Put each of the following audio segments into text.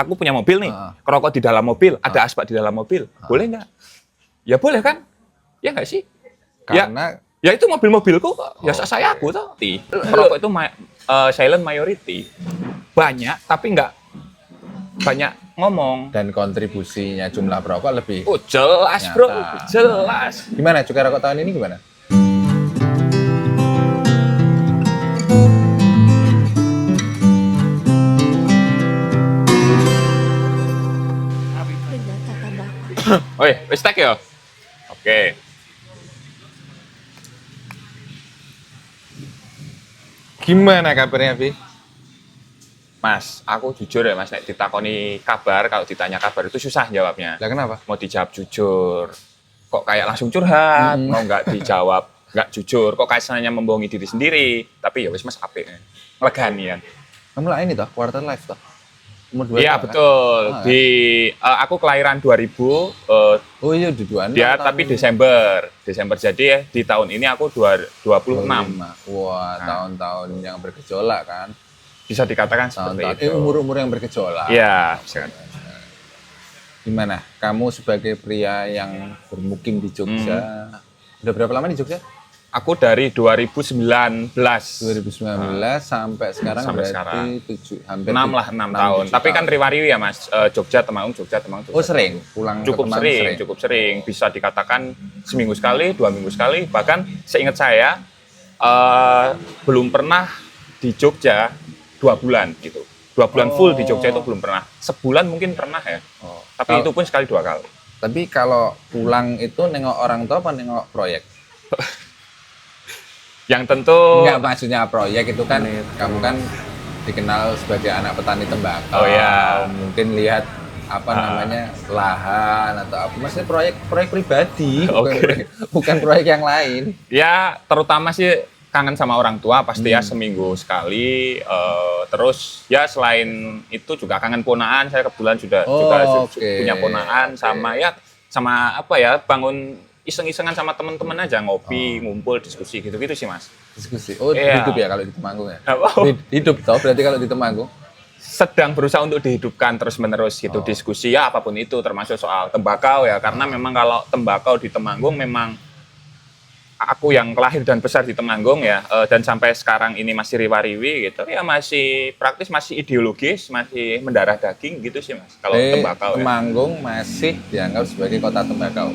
aku punya mobil nih, ngerokok di dalam mobil, ada asbak di dalam mobil, boleh nggak? Ya boleh kan? Ya nggak sih? Karena ya itu mobil-mobilku kok, ya saya aku tuh. Perokok itu silent majority, banyak tapi nggak banyak ngomong. dan kontribusinya jumlah perokok lebih. Oh jelas nyata. bro, jelas. Gimana cukai rokok tahun ini gimana? Oi, wis tak ya? Oke. Gimana kabarnya, Bi? Mas, aku jujur ya Mas, nek ditakoni kabar, kalau ditanya kabar itu susah jawabnya. Lah kenapa? Mau dijawab jujur, kok kayak langsung curhat, mau nggak dijawab nggak jujur, kok kayak senangnya membohongi diri sendiri. Tapi ya wis Mas apik. Nglegani ya. Kamu lah ini toh, quarter life toh? Umur 2 Iya tahun, betul. Kan? Di aku kelahiran 2000, Oh iya, di 26 dia tahun tapi ini. Desember jadi ya di tahun ini aku 26. Wah, tahun-tahun yang bergejolak kan? Bisa dikatakan seperti Tahun-tahun itu. umur-umur yang bergejolak. Iya, Gimana? Kamu sebagai pria yang bermukim di Jogja, udah berapa lama di Jogja? aku dari 2019. 2019 sampai sekarang Sampai berarti sekarang. hampir 6 lah, 6 tahun. Tapi kan riwariwi ya Mas, Jogja, Temanggung, Jogja, Temanggung. Oh sering? Pulang Cukup ke Temanggung sering, cukup sering. Bisa dikatakan seminggu sekali, 2 minggu sekali. Bahkan seingat saya, belum pernah di Jogja 2 bulan gitu. 2 bulan full di Jogja itu belum pernah. Sebulan mungkin pernah ya. Oh. Tapi itu pun sekali 2 kali. Tapi kalau pulang itu nengok orang tua apa nengok proyek? Yang tentu Enggak, maksudnya proyek itu kan kamu kan dikenal sebagai anak petani tembakau. Oh, iya. Mungkin lihat apa namanya lahan atau apa, maksudnya proyek pribadi, bukan proyek yang lain. ya terutama sih kangen sama orang tua pasti ya seminggu sekali. Terus ya selain itu juga kangen ponaan. Saya kebetulan juga punya ponaan sama apa ya, bangun iseng-isengan sama teman-teman aja, ngopi, ngumpul, diskusi gitu-gitu sih Mas. Diskusi. Oh, Iya. hidup ya kalau di Temanggung ya. Oh. Hidup toh berarti kalau di Temanggung. Sedang berusaha untuk dihidupkan terus-menerus gitu, diskusi ya apapun itu, termasuk soal tembakau ya, karena memang kalau tembakau di Temanggung memang aku yang lahir dan besar di Temanggung ya, dan sampai sekarang ini masih riwa-riwi gitu ya, masih praktis, masih ideologis, masih mendarah daging gitu sih Mas kalau tembakau ya. Temanggung masih dianggap sebagai kota tembakau.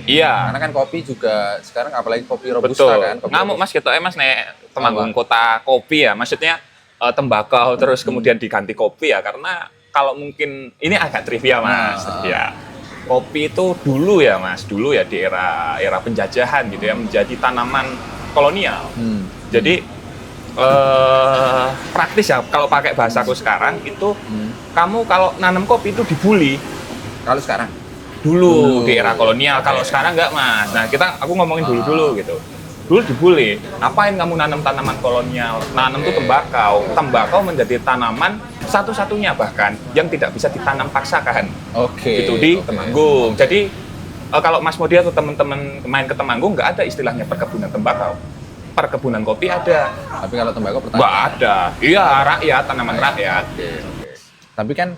Iya. Karena kan kopi juga sekarang, apalagi kopi robusta kan. Kopi Ngamuk Mas gitu Mas nek Temanggung kota kopi ya, maksudnya tembakau terus kemudian diganti kopi ya, karena kalau mungkin ini agak trivia Mas. Ya. Kopi itu dulu ya Mas, dulu ya di era penjajahan gitu ya, menjadi tanaman kolonial. Jadi praktis ya, kalau pakai bahasaku sekarang itu kamu kalau nanam kopi itu dibully. Kalau sekarang? Dulu di era kolonial, kalau sekarang enggak Mas. Nah aku ngomongin dulu gitu. Dulu dibully, ngapain kamu nanam tanaman kolonial? Nanam tuh tembakau. Tembakau menjadi tanaman satu-satunya bahkan yang tidak bisa ditanam paksakan. Itu di Temanggung. Jadi kalau Mas Modi atau teman-teman main ke Temanggung, nggak ada istilahnya perkebunan tembakau. Perkebunan kopi ada. Tapi kalau tembakau pertanian? Nggak ada. Iya, rakyat, tanaman rakyat. Tapi kan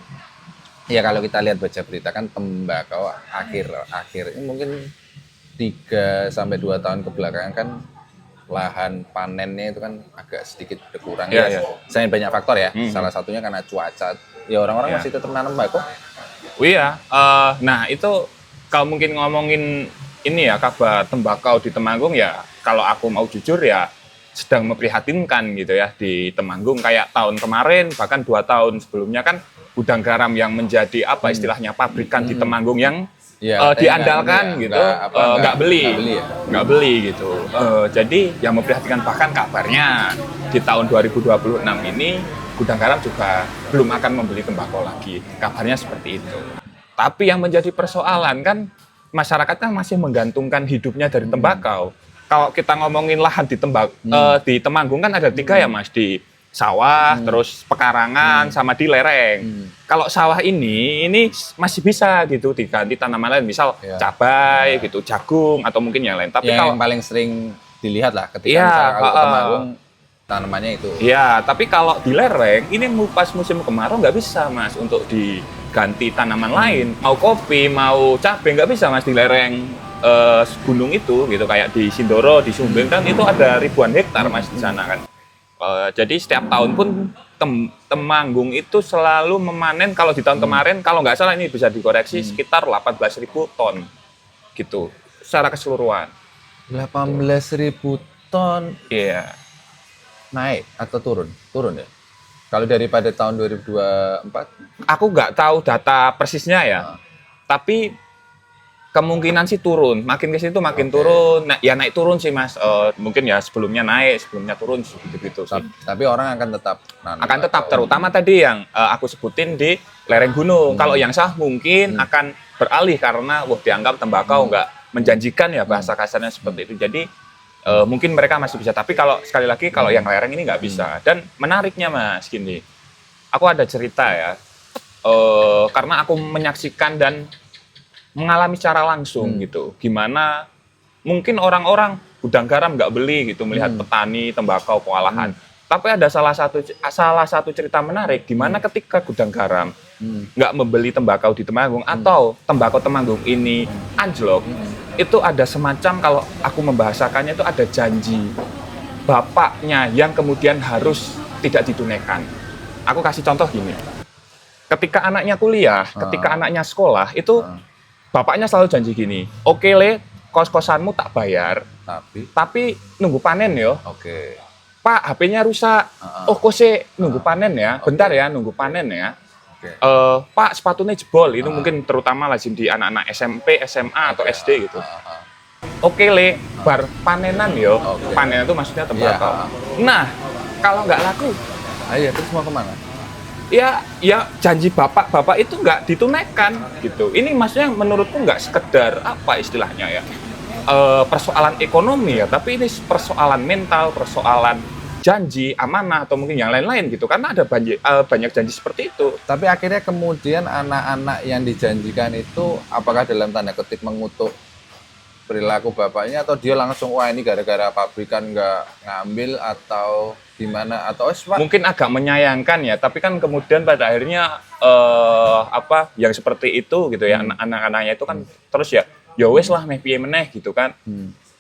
ya kalau kita lihat baca berita kan tembakau akhir ini mungkin 3 sampai 2 tahun kebelakangan kan lahan panennya itu kan agak sedikit berkurang ya. Selain banyak faktor ya. Salah satunya karena cuaca. Ya orang-orang masih tetap nanam tembakau. Oh iya. Nah itu kalau mungkin ngomongin ini ya, kabar tembakau di Temanggung ya, kalau aku mau jujur ya sedang memprihatinkan gitu ya di Temanggung. Kayak tahun kemarin, bahkan 2 tahun sebelumnya kan Gudang Garam yang menjadi apa istilahnya pabrikan di Temanggung yang diandalkan gitu, nggak beli gitu. Jadi yang memprihatinkan, bahkan kabarnya di tahun 2026 ini Gudang Garam juga belum akan membeli tembakau lagi. Kabarnya seperti itu. Tapi yang menjadi persoalan kan masyarakat kan masih menggantungkan hidupnya dari tembakau. Kalau kita ngomongin lahan di Temanggung kan ada 3 ya Mas, di sawah, terus pekarangan, sama di lereng. Kalau sawah ini masih bisa gitu diganti tanaman lain, misal cabai gitu, jagung atau mungkin yang lain. Tapi yang paling sering dilihat lah ketika misalnya kalau ke Temanggung tanamannya itu. Ya, tapi kalau di lereng ini pas musim kemarau nggak bisa Mas untuk diganti tanaman lain. Mau kopi, mau cabai nggak bisa Mas di lereng gunung itu gitu. Kayak di Sindoro, di Sumbing kan itu ada ribuan hektar Mas di sana kan. Jadi setiap tahun pun Temanggung itu selalu memanen, kalau di tahun kemarin kalau nggak salah ini bisa dikoreksi sekitar 18.000 ton gitu secara keseluruhan. 18.000 ton Iya. naik atau turun? Turun ya? Kalau daripada tahun 2024? Aku nggak tahu data persisnya ya, tapi kemungkinan sih turun. Makin ke situ makin turun. Nah, ya naik turun sih Mas. Mungkin ya sebelumnya naik, sebelumnya turun gitu-gitu sih. Tapi orang akan tetap nanam Akan tetap, bakau. terutama tadi yang aku sebutin di lereng gunung. Kalau yang sah mungkin akan beralih karena dianggap tembakau nggak menjanjikan ya, bahasa kasarnya seperti itu. Jadi mungkin mereka masih bisa. Tapi kalau sekali lagi kalau yang lereng ini nggak bisa. Dan menariknya Mas gini, aku ada cerita ya. Karena aku menyaksikan dan mengalami secara langsung gitu. Gimana mungkin orang-orang gudang garam nggak beli gitu melihat petani tembakau kewalahan. Tapi ada salah satu cerita menarik di mana ketika gudang garam nggak membeli tembakau di Temanggung atau tembakau Temanggung ini anjlok, itu ada semacam, kalau aku membahasakannya itu ada janji bapaknya yang kemudian harus tidak ditunaikan. Aku kasih contoh gini. Ketika anaknya kuliah, ketika anaknya sekolah, itu bapaknya selalu janji gini, oke Le, kos-kosanmu tak bayar, tapi nunggu panen yo. Oke. Pak, HP-nya rusak. Oh, kok sih nunggu panen ya? Bentar ya, nunggu panen ya. Oke. Pak, sepatunya jebol. Itu mungkin terutama lazim di anak-anak SMP, SMA, atau SD gitu. Oke Le, bar panenan yo. Oke. Panen itu maksudnya tembakau. Nah, kalau nggak laku, Ayo, terus mau kemana? ya janji bapak itu nggak ditunaikan gitu. Ini maksudnya menurutku nggak sekedar apa istilahnya ya, persoalan ekonomi ya, tapi ini persoalan mental, persoalan janji, amanah, atau mungkin yang lain-lain gitu. Karena ada banyak janji seperti itu. Tapi akhirnya kemudian anak-anak yang dijanjikan itu apakah dalam tanda kutip mengutuk perilaku bapaknya, atau dia langsung wah ini gara-gara pabrikan nggak ngambil, atau gimana, atau mungkin agak menyayangkan ya, tapi kan kemudian pada akhirnya yang seperti itu gitu ya, anak-anaknya itu kan terus ya wes lah meh piye meneh gitu kan.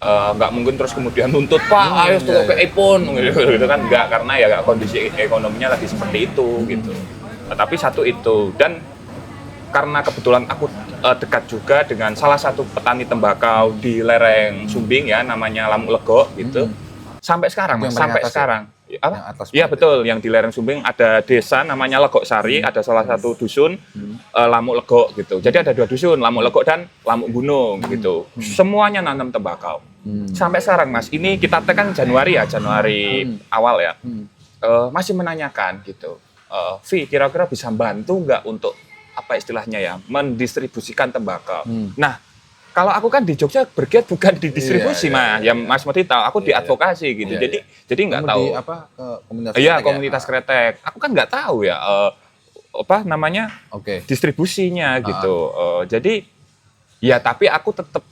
Nggak mungkin terus kemudian nuntut Pak ayo tuh ke iPhone gitu kan, nggak, karena ya kondisi ekonominya lagi seperti itu gitu. Tapi satu itu, dan karena kebetulan aku dekat juga dengan salah satu petani tembakau di lereng Sumbing ya, namanya Lamuk Lego gitu. Sampai sekarang Mas, sampai sekarang. Apa? Iya betul, yang di lereng Sumbing ada desa namanya Legok Sari, ada salah satu dusun Lamuk Legok gitu. Jadi ada 2 dusun, Lamuk Legok dan Lamuk Gunung gitu. Semuanya nanam tembakau. Sampai sekarang Mas, ini kita tekan Januari awal ya. Masih menanyakan gitu. Vi, kira-kira bisa bantu nggak untuk apa istilahnya ya, mendistribusikan tembakau. Nah, kalau aku kan di Jogja bergiat bukan di distribusi Mas, ya Mas Modi tahu, aku di advokasi gitu. Jadi nggak tahu. Di apa komunitas Iya, kretek komunitas kretek. Aku kan nggak tahu ya apa namanya distribusinya gitu. Jadi ya tapi aku tetap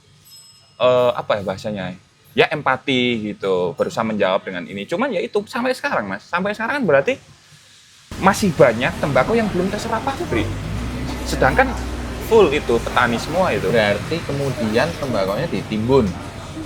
apa ya bahasanya? Ya empati gitu, berusaha menjawab dengan ini. Cuman ya itu sampai sekarang Mas, sampai sekarang kan berarti masih banyak tembakau yang belum terserap pabrik. Sedangkan full itu petani semua itu. Berarti kemudian tembakaunya ditimbun.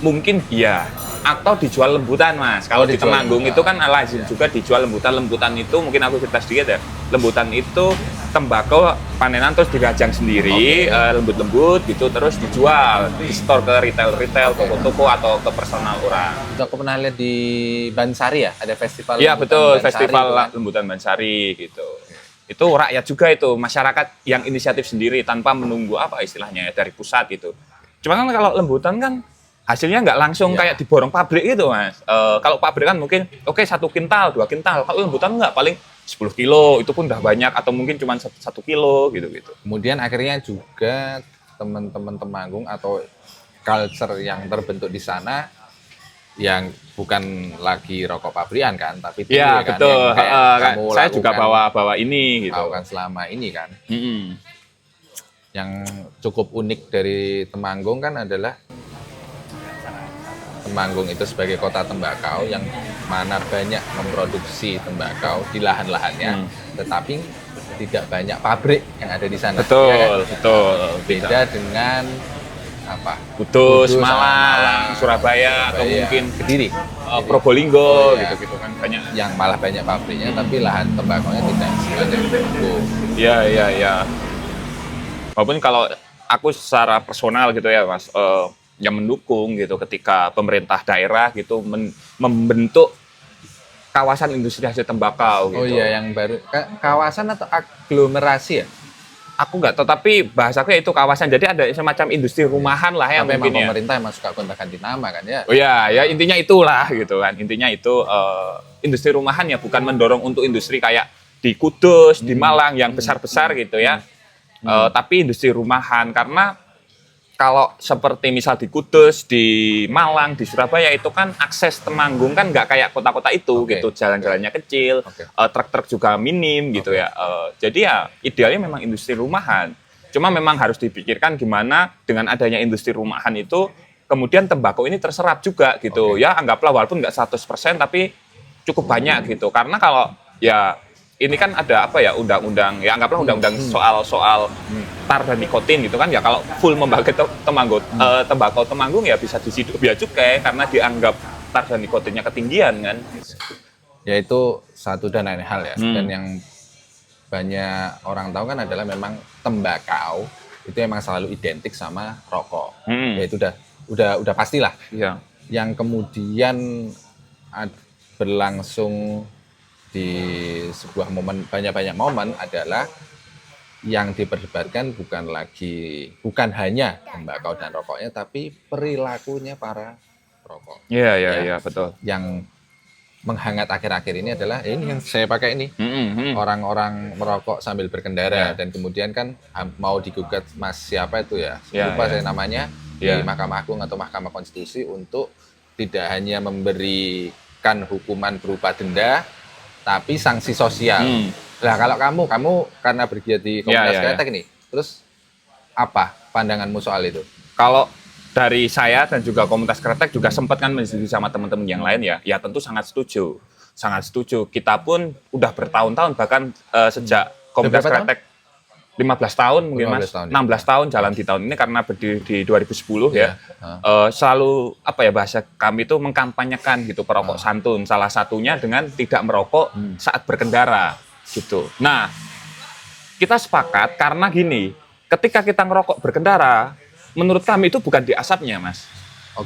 Mungkin iya, atau dijual lembutan Mas. Kalau di Temanggung itu kan lazim juga dijual lembutan. Lembutan itu mungkin aku cerita sedikit ya. Lembutan itu tembakau panenan terus dirajang sendiri, lembut-lembut gitu, terus dijual, di store ke retail, toko-toko atau ke personal orang. Itu aku pernah lihat di Bansari ya, ada festival. Iya betul, Bansari, festival kan? lembutan Bansari gitu. Itu rakyat juga itu, masyarakat yang inisiatif sendiri tanpa menunggu apa istilahnya ya, dari pusat gitu. Cuma kan kalau lembutan kan hasilnya nggak langsung kayak diborong pabrik gitu Mas. Kalau pabrik kan mungkin 1 kintal, 2 kintal. Kalau lembutan nggak, paling 10 kilo, itu pun udah banyak, atau mungkin cuma 1 kilo gitu-gitu. Kemudian akhirnya juga teman-teman Temanggung atau culture yang terbentuk di sana yang bukan lagi rokok pabrikan kan, tapi Iya kan, betul. kamu Saya juga bawa ini gitu. lakukan selama ini kan. Yang cukup unik dari Temanggung kan adalah Temanggung itu sebagai kota tembakau yang mana banyak memproduksi tembakau di lahan-lahannya, tetapi tidak banyak pabrik yang ada di sana. Betul, ya kan? betul. Beda dengan apa? Kudus, sama Malang, Surabaya, atau mungkin Kediri, Probolinggo, iya. gitu kan banyak. yang malah banyak pabriknya, tapi lahan tembakaunya tidak sebanyak itu. Iya, iya, iya. Walaupun kalau aku secara personal gitu ya, Mas, yang mendukung gitu ketika pemerintah daerah gitu membentuk kawasan industri hasil tembakau gitu. Oh iya, yang baru kawasan atau aglomerasi ya? Aku nggak tahu, tapi bahasaku ya itu kawasan. Jadi ada semacam industri rumahan lah yang Tapi mungkin memang ya. pemerintah emang suka gonta-ganti nama kan ya? Oh ya, ya intinya itulah gitu kan. Intinya itu industri rumahan ya, bukan mendorong untuk industri kayak di Kudus, di Malang yang besar-besar gitu ya. Tapi industri rumahan, karena kalau seperti misal di Kudus, di Malang, di Surabaya itu kan akses Temanggung kan nggak kayak kota-kota itu gitu, jalan-jalannya kecil, truk-truk juga minim gitu ya. Jadi ya idealnya memang industri rumahan. Cuma memang harus dipikirkan gimana dengan adanya industri rumahan itu kemudian tembakau ini terserap juga gitu. Ya anggaplah walaupun nggak 100% tapi cukup banyak gitu. Karena kalau ya ini kan ada apa ya, undang-undang, ya anggaplah undang-undang soal tar dan nikotin gitu kan, ya kalau full membagi tembakau Temanggung ya bisa disiduk bea cukai karena dianggap tar dan nikotinnya ketinggian kan. Ya itu satu dan lain hal ya. Dan yang banyak orang tahu kan adalah memang tembakau itu emang selalu identik sama rokok. Ya itu udah pastilah. Iya. Yang kemudian berlangsung di sebuah momen, banyak momen adalah yang diperdebatkan bukan hanya tembakau dan rokoknya, tapi perilakunya para perokok. Iya, betul. Yang menghangat akhir-akhir ini adalah ini yang saya pakai ini, orang-orang merokok sambil berkendara, dan kemudian kan mau digugat Mas siapa itu ya, lupa saya namanya, di Mahkamah Agung atau Mahkamah Konstitusi untuk tidak hanya memberikan hukuman berupa denda, tapi sanksi sosial. Nah, kalau kamu karena bergiat di komunitas kretek nih, terus apa pandanganmu soal itu? Kalau dari saya dan juga komunitas kretek juga sempat kan mendiskusi sama teman-teman yang lain ya tentu sangat setuju. Sangat setuju. Kita pun udah bertahun-tahun, bahkan sejak komunitas kretek 15 tahun mungkin 16 Mas, tahun, 16 tahun jalan di tahun ini karena berdiri di 2010 ya. Selalu apa ya, bahasa kami itu mengkampanyekan gitu perokok santun. Salah satunya dengan tidak merokok saat berkendara gitu. Nah, kita sepakat karena gini, ketika kita ngerokok berkendara, menurut kami itu bukan di asapnya, Mas.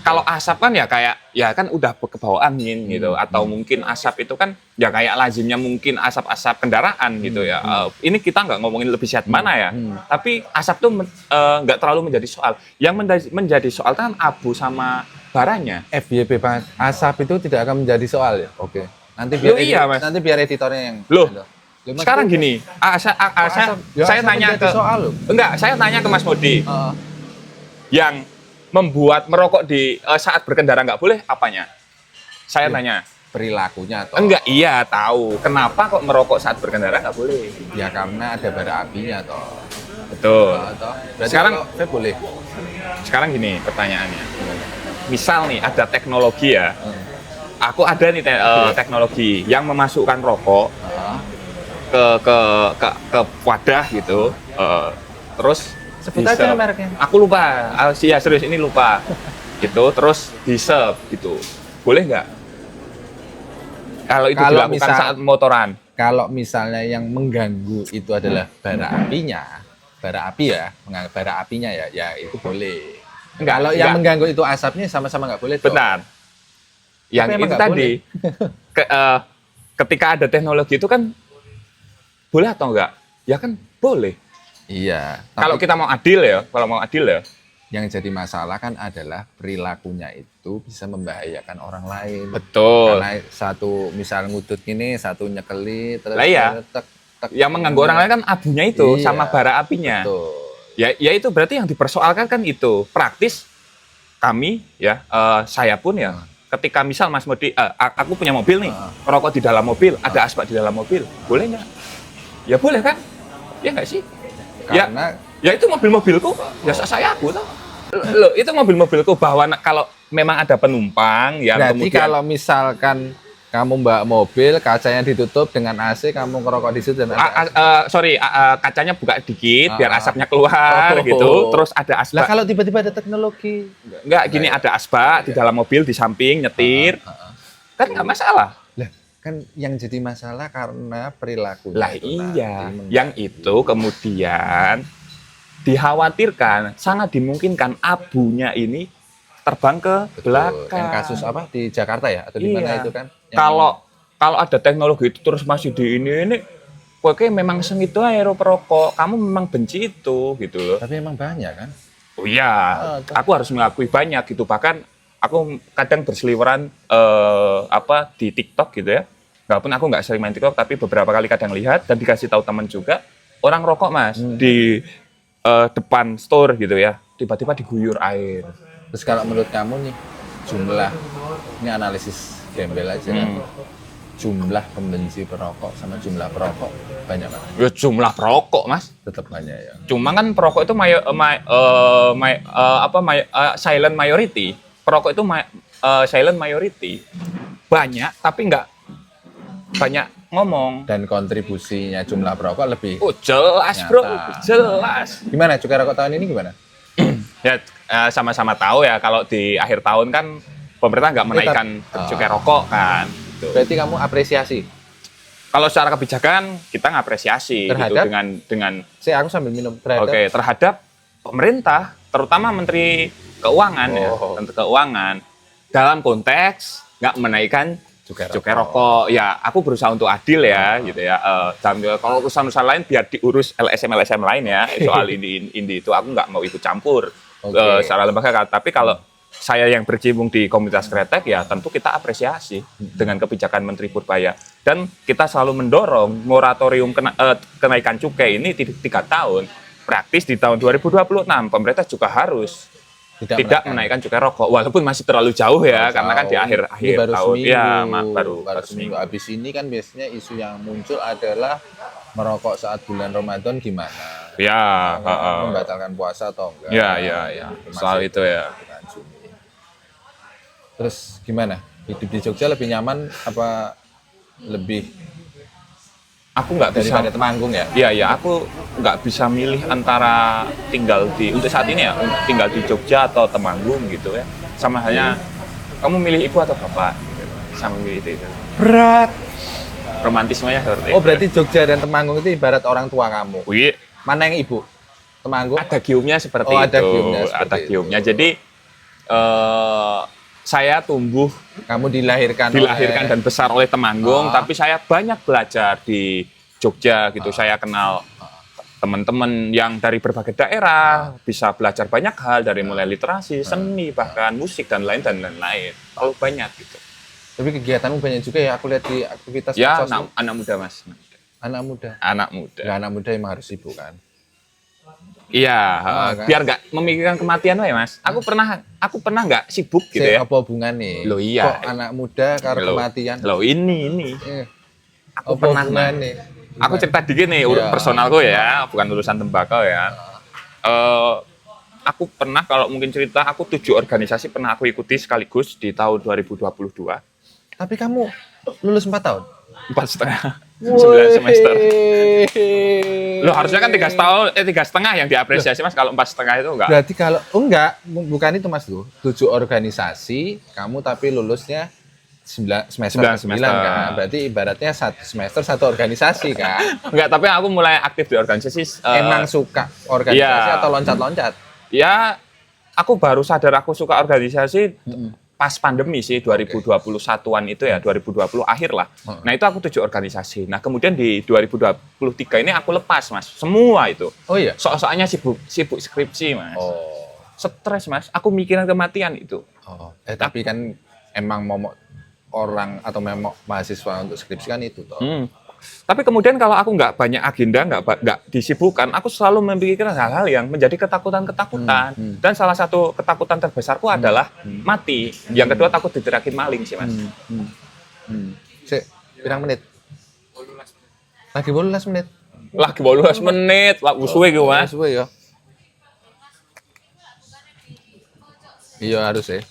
Kalau asap kan ya kayak ya kan udah kebawa angin gitu, atau mungkin asap itu kan ya kayak lazimnya mungkin asap-asap kendaraan gitu ya. Ini kita nggak ngomongin lebih sehat mana ya, tapi asap tuh nggak terlalu menjadi soal. Yang menjadi soal kan abu sama baranya. FYP Pak, asap itu tidak akan menjadi soal ya? Oke. Nanti biar nanti biar editornya yang sekarang gini, saya tanya ke saya tanya ke Mas Modi. Yang membuat merokok di saat berkendara nggak boleh apanya? Saya tanya. Perilakunya atau? Enggak, iya tahu. Kenapa kok merokok saat berkendara nggak boleh? Ya karena ada bara apinya toh. Betul. Sekarang boleh. Sekarang gini pertanyaannya. Misal nih ada teknologi ya. Aku ada nih teknologi yang memasukkan rokok ke wadah gitu. Terus sebut aja mereknya. Aku lupa. Ya serius ini lupa. Gitu, terus di-serve gitu. Boleh nggak? Kalau itu dilakukan saat motoran. Kalau misalnya yang mengganggu itu adalah bara apinya ya itu boleh. Kalau yang mengganggu itu asapnya sama-sama nggak boleh. Benar. Yang itu tadi. Ketika ada teknologi itu kan boleh atau enggak? Ya kan boleh. Iya. Kalau kita mau adil ya, Yang jadi masalah kan adalah perilakunya itu bisa membahayakan orang lain. Betul. Karena satu misal ngudut gini, satu nyekeli, terus yang mengganggu orang lain kan abunya itu sama bara apinya. Betul. Ya itu berarti yang dipersoalkan kan itu. Praktis kami ya, saya pun ya, ketika misal Mas Modi, aku punya mobil nih, merokok di dalam mobil, ada asbak di dalam mobil, boleh nggak? Ya boleh kan? Ya nggak sih? Karena ya itu mobil-mobilku, ya saya aku tuh. Loh, itu mobil-mobilku bahwa kalau memang ada penumpang yang berarti kemudian kalau misalkan Kamu mbak mobil, kacanya ditutup dengan AC, kamu ngerokok di situ dan ada AC. Kacanya buka dikit biar asapnya keluar gitu. Terus ada Lah asbak. kalau tiba-tiba ada teknologi, Enggak, gini ada asbak di dalam mobil di samping nyetir. Kan nggak masalah. lah kan yang jadi masalah karena perilakunya. Lah itu iya, nanti yang itu kemudian dikhawatirkan sangat dimungkinkan abunya ini terbang ke Betul. belakang. Yang kasus apa di Jakarta ya atau di mana itu kan? Yang- Kalau ada teknologi itu terus masih di ini pokoknya memang sengit aja perokok. Kamu memang benci itu gitu loh. tapi emang banyak kan? Oh iya, aku harus mengakui banyak gitu. Bahkan aku kadang berseliweran di TikTok gitu ya. Walaupun aku nggak sering main TikTok, tapi beberapa kali kadang lihat dan dikasih tahu teman juga orang rokok mas di depan store gitu ya. Tiba-tiba diguyur air. Terus kalau menurut kamu nih jumlah, ini analisis gembel aja kan? Jumlah pembenci perokok sama jumlah perokok banyak kan? Ya jumlah perokok mas. Tetap banyak ya. Cuma kan perokok itu silent majority. Perokok itu silent majority. Banyak tapi nggak banyak ngomong. Dan kontribusinya jumlah perokok lebih. Oh jelas bro, Nyata. jelas. Gimana cukai rokok tahun ini gimana? Ya sama-sama tahu ya kalau di akhir tahun kan pemerintah nggak menaikkan cukai rokok kan. Gitu. Berarti kamu apresiasi. Kalau secara kebijakan kita ngapresiasi gitu Terhadap? dengan Aku sambil minum terhadap. Oke, terhadap pemerintah, terutama Menteri Keuangan ya, Menteri Keuangan dalam konteks nggak menaikkan cukai rokok. Ya, aku berusaha untuk adil ya, gitu ya. Kalau urusan-urusan lain biar diurus LSM lain ya. Soal ini itu aku nggak mau ikut campur secara lembaga. Tapi kalau saya yang berkecimpung di komunitas kretek ya tentu kita apresiasi dengan kebijakan Menteri Purbaya dan kita selalu mendorong moratorium kenaikan cukai ini 3 tahun. Praktis di tahun 2026 pemerintah juga harus tidak menaikkan cukai rokok walaupun masih terlalu jauh ya karena kan di akhir baru tahun seminggu. ya baru seminggu. Habis ini kan biasanya isu yang muncul adalah merokok saat bulan Ramadan gimana? Ya, membatalkan puasa atau enggak? Ya. Soal itu ya. Terus gimana? Hidup di Jogja lebih nyaman apa lebih Aku nggak bisa daripada Temanggung ya? Iya, aku nggak bisa milih antara untuk saat ini ya, tinggal di Jogja atau Temanggung gitu ya. Sama hanya kamu milih ibu atau bapak, gitu. Sama milih itu. Berat. Romantismenya seperti Oh itu. berarti Jogja dan Temanggung itu ibarat orang tua kamu. Wih, Mana yang ibu? Temanggung? ada giumnya seperti Oh, itu. ada giumnya seperti Ada itu. giumnya. Jadi saya tumbuh Kamu dilahirkan dan besar oleh Temanggung, tapi saya banyak belajar di Jogja gitu. Saya kenal teman-teman yang dari berbagai daerah, bisa belajar banyak hal dari mulai literasi, seni, bahkan musik dan lain-lain. Terlalu banyak gitu. Tapi kegiatanmu banyak juga ya, aku lihat di aktivitas Ya, medsos. anak muda mas. Anak muda. Anak muda. Ya, anak muda emang harus sibuk kan. Iya, kan? biar nggak memikirkan kematian ya mas. Aku pernah nggak sibuk gitu ya. Apa hubungannya? Loh, iya. Kok anak muda karo Loh, kematian? Loh ini. Eh, Aku apa pernah hubungannya? Aku cerita dikit nih, Iya. personalku ya, bukan urusan tembakau ya. Aku pernah kalau mungkin cerita, aku 7 organisasi pernah aku ikuti sekaligus di tahun 2022. Tapi kamu lulus 4 tahun? 4,5, 9 semester. Loh harusnya kan 3,5 yang diapresiasi mas, kalau 4,5 itu enggak. Berarti kalau bukan itu Mas tuh. 7 organisasi, kamu tapi lulusnya semester 9 kan. Berarti ibaratnya 1 semester 1 organisasi kan. Enggak, tapi aku mulai aktif di organisasi. Emang suka organisasi iya. atau loncat-loncat? Ya, aku baru sadar aku suka organisasi pas pandemi sih, 2021-an itu ya, 2020 akhir lah. Nah itu aku 7 organisasi. Nah kemudian di 2023 ini aku lepas mas, semua itu. Oh iya? Soalnya sibuk skripsi mas. Oh. Stres mas, aku mikirin kematian itu. Oh. Tapi kan emang momok orang atau memang mahasiswa untuk skripsi kan itu toh. Tapi kemudian kalau aku nggak banyak agenda, nggak disibukkan, aku selalu memikirkan hal-hal yang menjadi ketakutan-ketakutan. Dan salah satu ketakutan terbesarku adalah mati. Yang kedua takut diterakin maling sih mas. Sik, pirang menit? Lagi 18 menit. Lagi 18 menit, lah suwe gitu mas. Suwe ya. Iya harus ya.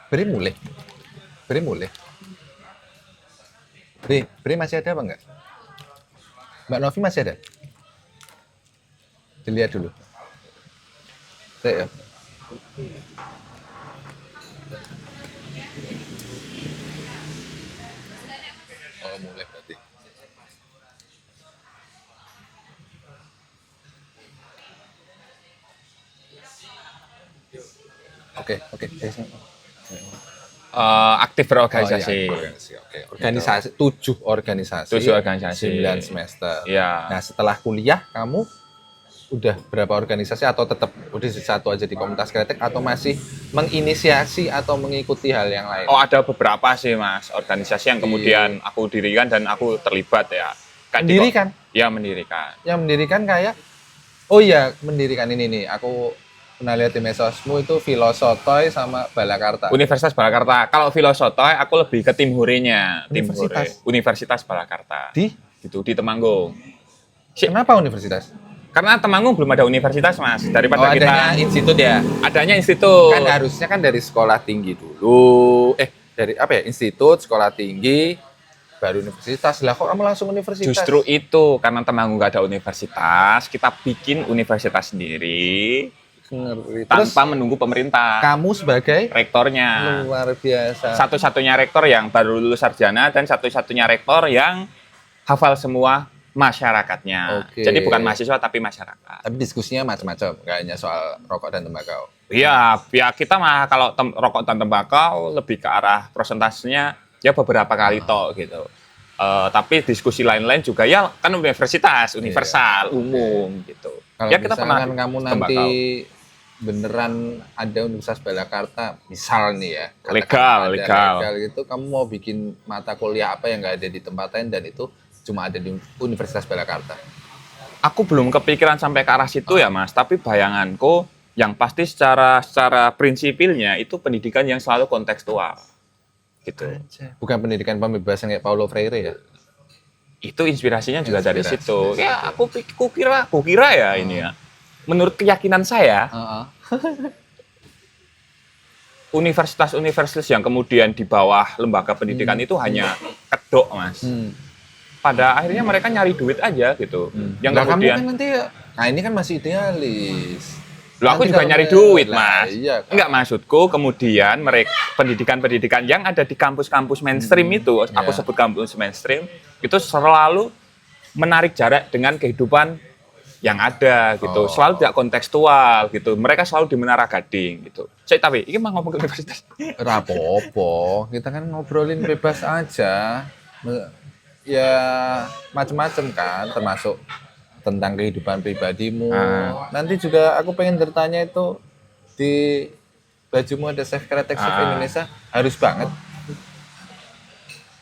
Beri mulai. Bre masih ada apa enggak? Mbak Novi masih ada? Dilihat dulu. Saya ya. Oh, mulai berarti. Oke. Aktif berorganisasi. Oh, iya, organisasi. Oke. 7 organisasi. 7 organisasi. 9 semester. Iya. Nah, setelah kuliah kamu udah berapa organisasi atau tetap udah satu aja di komunitas kretek atau masih menginisiasi atau mengikuti hal yang lain? Oh, ada beberapa sih Mas organisasi yang kemudian aku dirikan dan aku terlibat ya. Mendirikan? Ya, mendirikan. Yang mendirikan kayak oh iya, mendirikan ini nih. Aku pernah lihat di mesosmu itu Filosotoy sama Balakarta. Universitas Balakarta. Kalau Filosotoy aku lebih ke tim hurenya, tim Universitas? hure. Universitas Balakarta. Di? Gitu di Temanggung. Kenapa universitas? Karena Temanggung belum ada universitas, Mas. Daripada adanya kita institut ya? adanya institut. Kan harusnya kan dari sekolah tinggi dulu. Dari apa ya? Institut, sekolah tinggi, baru universitas. Lah kok kamu langsung universitas? Justru itu, karena Temanggung nggak ada universitas, kita bikin universitas sendiri. Ngeri. Tanpa menunggu pemerintah. Kamu sebagai rektornya. Luar biasa. Satu-satunya rektor yang baru lulus sarjana dan satu-satunya rektor yang hafal semua masyarakatnya. Oke. Jadi bukan mahasiswa tapi masyarakat. Tapi diskusinya macam-macam, nggak hanya soal rokok dan tembakau. Iya, ya kita mah kalau rokok dan tembakau lebih ke arah prosentasenya ya beberapa kali toh gitu. Tapi diskusi lain-lain juga ya kan universitas, universal, umum gitu. Kalau ya kita pernah kamu nanti tembakau. Beneran ada Universitas Balakarta, misal nih ya, Legal gitu, kamu mau bikin mata kuliah apa yang nggak ada di tempat lain dan itu cuma ada di Universitas Balakarta? Aku belum kepikiran sampai ke arah situ ya Mas, tapi bayanganku yang pasti secara prinsipilnya itu pendidikan yang selalu kontekstual. Gitu. Bukan pendidikan pembebasan kayak Paulo Freire ya? Itu inspirasinya juga dari situ. Ya, aku kira ya ini ya. Menurut keyakinan saya, universitas-universitas yang kemudian di bawah lembaga pendidikan itu hanya kedok, Mas. Pada akhirnya mereka nyari duit aja gitu. Yang Nah, kemudian kamu kan nanti nah ini kan masih idealis. Loh, aku Nanti juga kalau nyari duit, Mas. Iya, kan? Enggak, maksudku kemudian mereka pendidikan-pendidikan yang ada di kampus-kampus mainstream itu, aku sebut kampus mainstream, itu selalu menarik jarak dengan kehidupan yang ada gitu. Selalu tidak kontekstual gitu. Mereka selalu di Menara Gading gitu. Tapi ini mah ngomong ke universitas. Rapopo, kita kan ngobrolin bebas aja. Ya macam-macam kan, termasuk tentang kehidupan pribadimu. Nanti juga aku pengen bertanya itu di bajumu ada Chef Kretek Chef Indonesia, harus banget.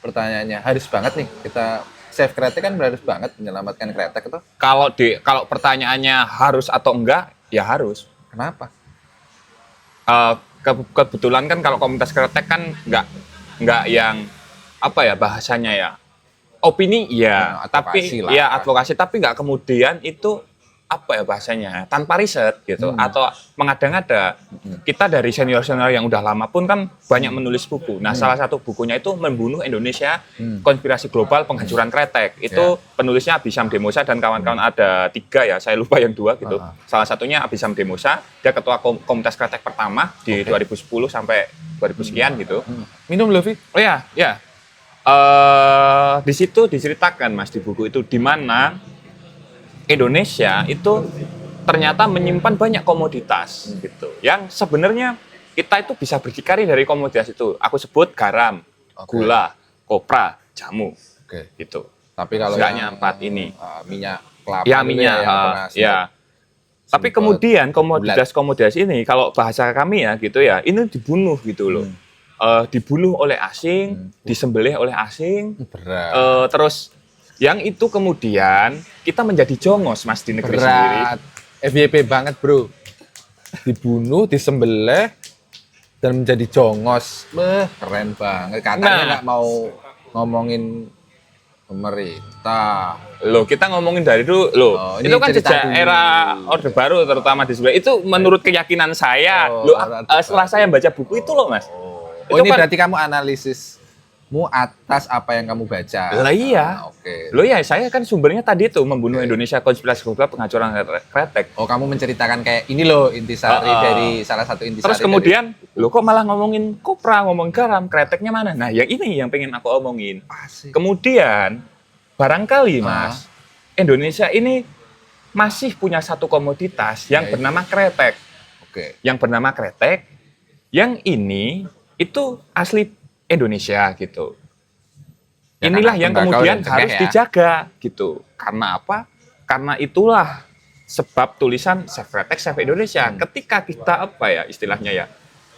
Pertanyaannya, harus banget nih kita Chef Kretek kan harus banget menyelamatkan kretek itu. Kalau pertanyaannya harus atau enggak, ya harus. Kenapa? Kebetulan kan kalau komunitas kretek kan enggak yang apa ya bahasanya ya. Opini ya, tapi ya advokasi, tapi nggak kemudian itu apa ya bahasanya tanpa riset gitu atau mengada-ngada. Kita dari senior yang udah lama pun kan banyak menulis buku. Nah, salah satu bukunya itu Membunuh Indonesia, Konspirasi Global Penghancuran Kretek. Itu penulisnya Abhisam Demosa dan kawan-kawan ada 3 ya, saya lupa yang 2 gitu. Salah satunya Abhisam Demosa, dia ketua komunitas kretek pertama di 2010 sampai 2000 sekian gitu. Minum Lovi? Oh ya. Di situ diceritakan Mas di buku itu di mana Indonesia itu ternyata menyimpan banyak komoditas gitu. Yang sebenarnya kita itu bisa berdikari dari komoditas itu. Aku sebut garam, gula, kopra, jamu. Gitu. Tapi kalau yang 4 ini minyak kelapa ya minyak ya. Tapi kemudian komoditas ini kalau bahasa kami ya gitu ya, ini dibunuh gitu loh. Dibunuh oleh asing, disembelih oleh asing, terus yang itu kemudian kita menjadi jongos Mas di negeri sendiri. FYP banget bro, dibunuh, disembelih dan menjadi jongos, keren banget. Katanya nggak mau ngomongin pemerintah. Loh, kita ngomongin dari dulu loh. Itu kan sejak era Orde Baru terutama di sebelah itu menurut keyakinan saya. Setelah saya baca buku itu loh Mas. Ini kan berarti kamu analisis atas apa yang kamu baca. Lah iya. Oke. Loh ya, saya kan sumbernya tadi tuh membunuh Indonesia, konspirasi global, penghancuran kretek. Oh, kamu menceritakan kayak ini loh intisari dari salah satu intisari. Terus kemudian, lo kok malah ngomongin kopra, ngomong garam, kreteknya mana? Nah, yang ini yang pengen aku omongin. Asik. Kemudian, barangkali Mas, Indonesia ini masih punya satu komoditas yang bernama kretek. Oke. Yang bernama kretek, yang ini itu asli Indonesia gitu. Ya, Inilah karena yang tembakau kemudian dan harus cengkeh ya. dijaga gitu. Karena apa? Karena itulah sebab tulisan Save Kretek, Save Indonesia. Ketika kita apa ya istilahnya ya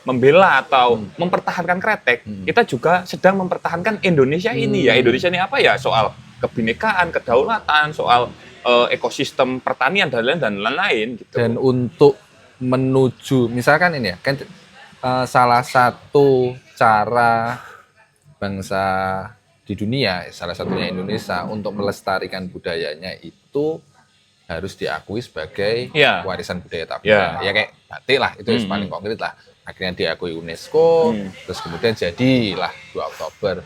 membela atau mempertahankan kretek, kita juga sedang mempertahankan Indonesia ini ya. Indonesia ini apa ya? Soal kebinekaan, kedaulatan, soal ekosistem pertanian dan lain-lain gitu. Dan untuk menuju misalkan ini ya, kan salah satu cara bangsa di dunia, salah satunya Indonesia untuk melestarikan budayanya itu harus diakui sebagai warisan budaya tak benda. Ya kayak batik lah, itu yang paling konkret lah. Akhirnya diakui UNESCO, terus kemudian jadilah 2 Oktober.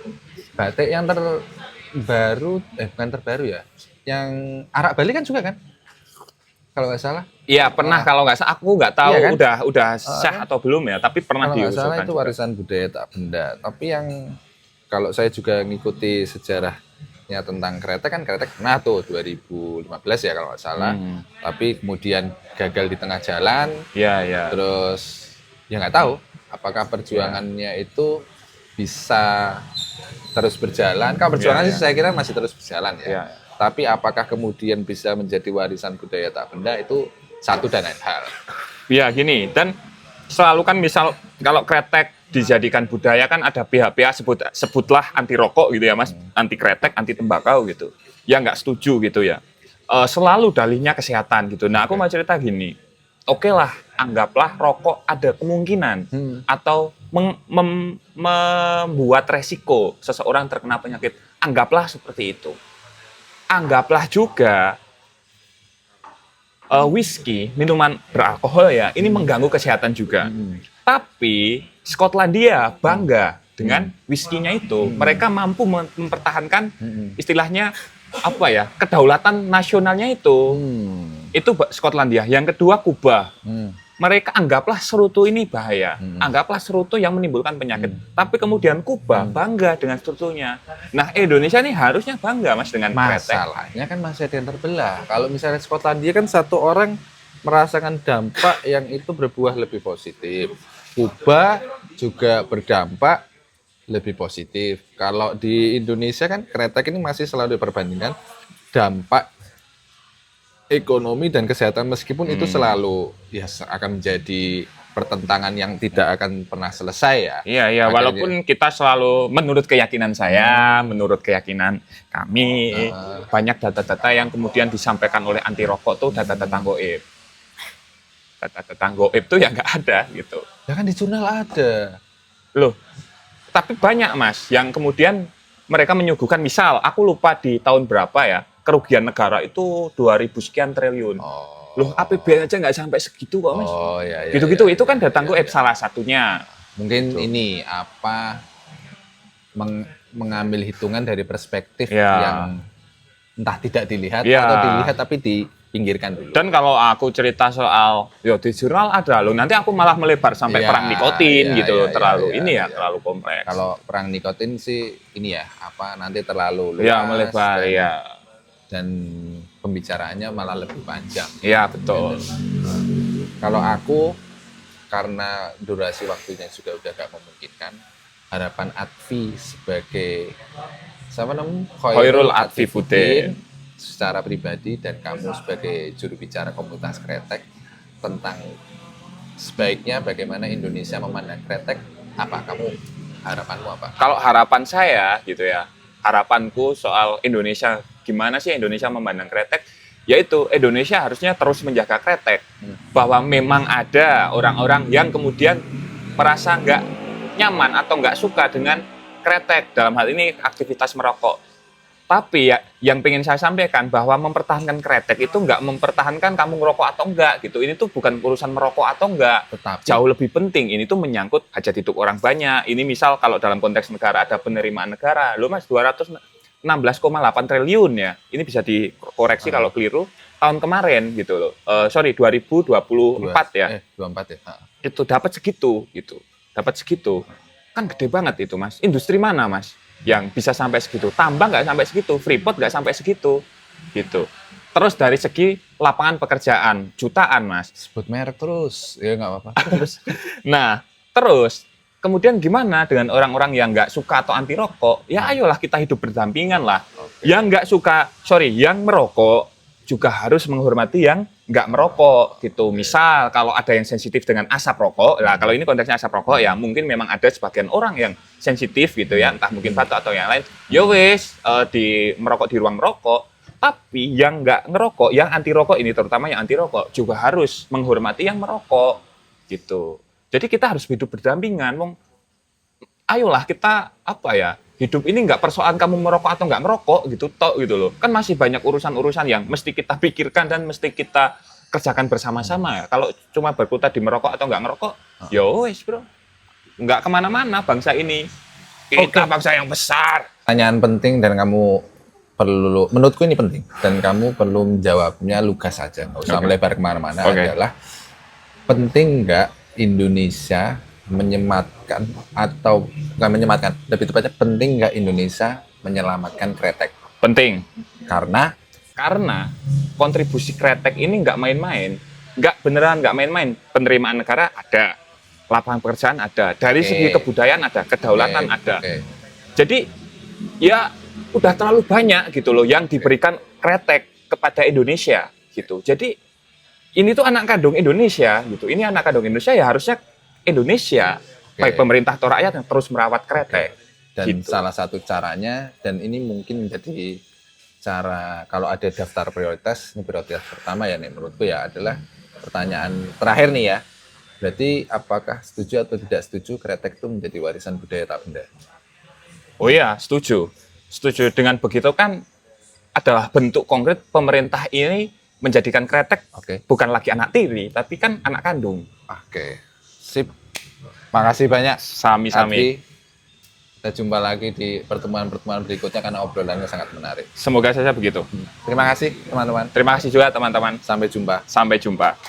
Batik yang terbaru, bukan terbaru ya, yang Arak Bali kan juga kan? Kalau nggak salah. Iya pernah, kalau nggak salah aku nggak tahu iya kan? udah sah atau belum ya, tapi pernah kalau nggak salah diusulkan itu juga. warisan budaya tak benda. Tapi yang kalau saya juga ngikuti sejarahnya tentang kretek kan kretek pernah tuh 2015 ya kalau nggak salah. Tapi kemudian gagal di tengah jalan. Iya. Terus ya nggak tahu apakah perjuangannya itu bisa terus berjalan. Kalau perjuangan sih saya kira masih terus berjalan ya. Tapi apakah kemudian bisa menjadi warisan budaya tak benda itu satu dan lain hal. Ya gini, dan selalu kan misal kalau kretek dijadikan budaya kan ada pihak-pihak sebutlah anti rokok gitu ya Mas, anti kretek, anti tembakau gitu. Ya nggak setuju gitu ya. Selalu dalihnya kesehatan gitu. Nah aku mau cerita gini, oke lah, anggaplah rokok ada kemungkinan atau membuat resiko seseorang terkena penyakit. Anggaplah seperti itu. Anggaplah juga whisky, minuman beralkohol ya, ini mengganggu kesehatan juga. Tapi Skotlandia bangga dengan whisky-nya itu. Mereka mampu mempertahankan istilahnya apa ya, kedaulatan nasionalnya itu. Itu Skotlandia. Yang kedua Kuba. Mereka anggaplah serutu ini bahaya. Anggaplah serutu yang menimbulkan penyakit. Tapi kemudian Kuba bangga dengan serutunya. Nah, Indonesia ini harusnya bangga Mas dengan kretek. Masalahnya kan masih ada yang terbelah. Kalau misalnya Skotlandia kan satu orang merasakan dampak yang itu berbuah lebih positif. Kuba juga berdampak lebih positif. Kalau di Indonesia kan kretek ini masih selalu diperbandingkan dampak ekonomi dan kesehatan meskipun itu selalu ya akan menjadi pertentangan yang tidak akan pernah selesai ya. Iya, walaupun kita selalu menurut keyakinan saya, menurut keyakinan kami, banyak data-data yang kemudian disampaikan oleh anti rokok tuh data-data goib. Data-data goib tuh ya nggak ada gitu. Ya kan di jurnal ada. Loh, tapi banyak Mas yang kemudian mereka menyuguhkan, misal aku lupa di tahun berapa ya, kerugian negara itu 2.000 sekian triliun. Loh, APBN aja nggak sampai segitu kok Mas. Iya. Gitu-gitu, itu kan data goib salah satunya. Mungkin ini apa mengambil hitungan dari perspektif yang entah tidak dilihat atau dilihat tapi dipinggirkan dulu. Dan kalau aku cerita soal di jurnal ada loh, nanti aku malah melebar sampai perang nikotin terlalu kompleks. Kalau perang nikotin sih ini ya nanti terlalu luas. Melebar dan pembicaraannya malah lebih panjang. Iya, betul. Kalau aku karena durasi waktunya sudah gak memungkinkan, harapan Advi sebagai Khairul Advifuddin secara pribadi dan kamu sebagai juru bicara komunitas kretek tentang sebaiknya bagaimana Indonesia memandang kretek, harapanmu apa? Kalau harapan saya gitu ya, harapanku soal Indonesia, gimana sih Indonesia memandang kretek, yaitu Indonesia harusnya terus menjaga kretek. Bahwa memang ada orang-orang yang kemudian merasa nggak nyaman atau nggak suka dengan kretek, dalam hal ini aktivitas merokok. Tapi ya, yang pengen saya sampaikan bahwa mempertahankan kretek itu nggak mempertahankan kamu ngerokok atau enggak gitu. Ini tuh bukan urusan merokok atau enggak. Tetapi Jauh lebih penting, ini tuh menyangkut hajat hidup orang banyak. Ini misal kalau dalam konteks negara ada penerimaan negara. Loh Mas, 216,8 triliun ya. Ini bisa dikoreksi kalau keliru. Tahun kemarin gitu loh. Sorry, 2024 ya. 24 ya. Itu dapat segitu gitu. Dapat segitu. Kan gede banget itu Mas. Industri mana Mas yang bisa sampai segitu? Tambang nggak sampai segitu, Freeport nggak sampai segitu, gitu. Terus dari segi lapangan pekerjaan, jutaan Mas. Sebut merek terus, ya nggak apa-apa. Terus kemudian gimana dengan orang-orang yang nggak suka atau anti rokok? Ya ayolah kita hidup berdampingan lah. Yang nggak suka, yang merokok juga harus menghormati yang nggak merokok gitu. Misal kalau ada yang sensitif dengan asap rokok, lah kalau ini konteksnya asap rokok ya mungkin memang ada sebagian orang yang sensitif gitu ya, entah mungkin batuk atau yang lain. Ya wis di merokok di ruang merokok. Tapi yang nggak ngerokok, yang anti rokok ini terutama yang anti rokok juga harus menghormati yang merokok gitu. Jadi kita harus hidup berdampingan. Ayolah kita hidup ini nggak persoalan kamu merokok atau nggak merokok gitu gitu loh. Kan masih banyak urusan-urusan yang mesti kita pikirkan dan mesti kita kerjakan bersama-sama ya. Kalau cuma berkutat di merokok atau nggak ngerokok, ya wes bro, nggak kemana-mana bangsa ini. Kita bangsa yang besar. Pertanyaan penting dan kamu perlu, menurutku ini penting dan kamu perlu menjawabnya lugas saja, nggak usah melebar kemana-mana. Adalah penting nggak Indonesia menyematkan atau nggak menyematkan, lebih tepatnya penting nggak Indonesia menyelamatkan kretek? Penting. Karena kontribusi kretek ini nggak main-main, nggak main-main. Penerimaan negara ada, lapangan pekerjaan ada, dari segi kebudayaan ada, kedaulatan ada. Jadi ya udah terlalu banyak gitu loh yang diberikan kretek kepada Indonesia gitu. Jadi ini tuh anak kandung Indonesia gitu. Ini anak kandung Indonesia ya harusnya Indonesia, baik pemerintah atau rakyat yang terus merawat kretek. Dan salah satu caranya, dan ini mungkin menjadi cara kalau ada daftar prioritas, ini prioritas pertama ya nih menurutku ya adalah pertanyaan terakhir nih ya. Berarti apakah setuju atau tidak setuju kretek itu menjadi warisan budaya tak benda? Oh iya, setuju. Setuju. Dengan begitu kan adalah bentuk konkret pemerintah ini menjadikan kretek bukan lagi anak tiri, tapi kan anak kandung. Sip. Makasih banyak. Sami-sami. Kita jumpa lagi di pertemuan-pertemuan berikutnya karena obrolannya sangat menarik. Semoga saja begitu. Terima kasih teman-teman. Terima kasih juga teman-teman. Sampai jumpa. Sampai jumpa.